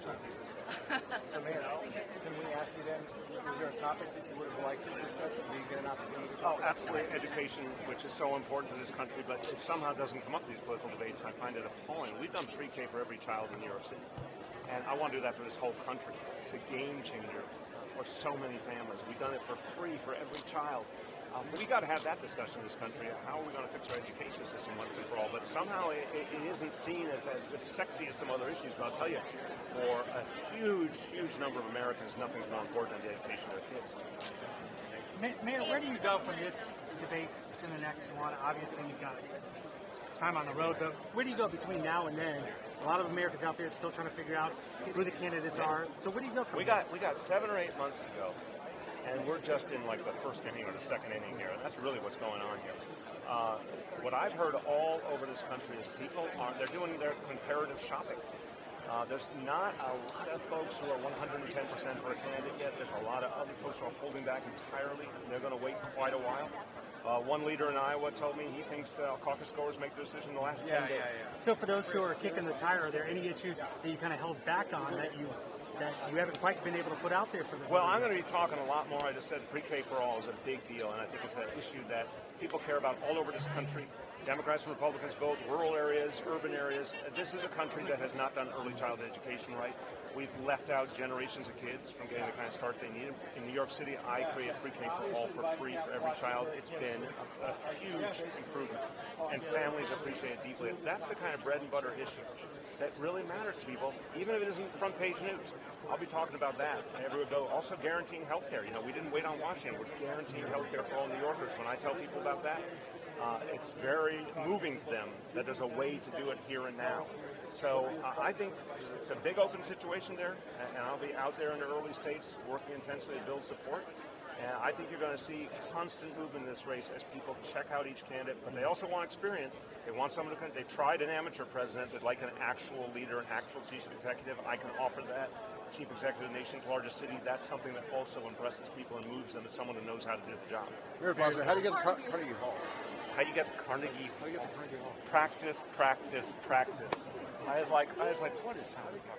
So, Mayor, can we ask you then, is there a topic that you would have liked to discuss? Or do you get an opportunity to talk about? Absolutely. Education, which is so important to this country, but it somehow doesn't come up in these political debates. I find it appalling. We've done pre-K for every child in New York City, and I want to do that for this whole country. It's a game changer for so many families. We've done it for free for every child. We got to have that discussion in this country. How are we going to fix our education system once and for all? But somehow it isn't seen as sexy as some other issues. So I'll tell you, for a huge, huge number of Americans, nothing's more important than the education of their kids. Mayor, where do you go from this debate to the next one? Obviously, you've got time on the road, but where do you go between now and then? A lot of Americans out there still trying to figure out who the candidates are. So where do you go from We got 7 or 8 months to go. And we're just in like the first inning or the second inning here. And that's really what's going on here. What I've heard all over this country is they're doing their comparative shopping. There's not a lot of folks who are 110% for a candidate yet. There's a lot of other folks who are holding back entirely. They're going to wait quite a while. One leader in Iowa told me he thinks caucus goers make their decision in the last 10 days. So for those who are kicking the tire, are there any issues that you kind of held back on that you haven't quite been able to put out there for the? Well, I'm going to be talking a lot more. I just said pre-K for all is a big deal, and I think it's an issue that people care about all over this country. Democrats and Republicans both, rural areas, urban areas. This is a country that has not done early childhood education right. We've left out generations of kids from getting the kind of start they need. In New York City, I created pre-K for all for free for every child. It's been a huge improvement, and families appreciate it deeply. That's the kind of bread and butter issue that really matters to people, even if it isn't front page news. I'll be talking about that everywhere we go. Also guaranteeing health care. You know, we didn't wait on Washington. We're guaranteeing health care for all New Yorkers. When I tell people about that, it's very moving to them that there's a way to do it here and now. So I think it's a big open situation there, and I'll be out there in the early states working intensely to build support. And I think you're going to see constant movement in this race as people check out each candidate, but they also want experience. They want someone who they tried an amateur president. They'd like an actual leader, an actual chief executive. I can offer that. Chief executive of the nation's largest city, that's something that also impresses people and moves them as someone who knows how to do the job. Mayor Blasio, how do you get the Carnegie Hall? How do you get the Carnegie Hall? Practice, practice, practice. I was like, what is Carnegie Hall?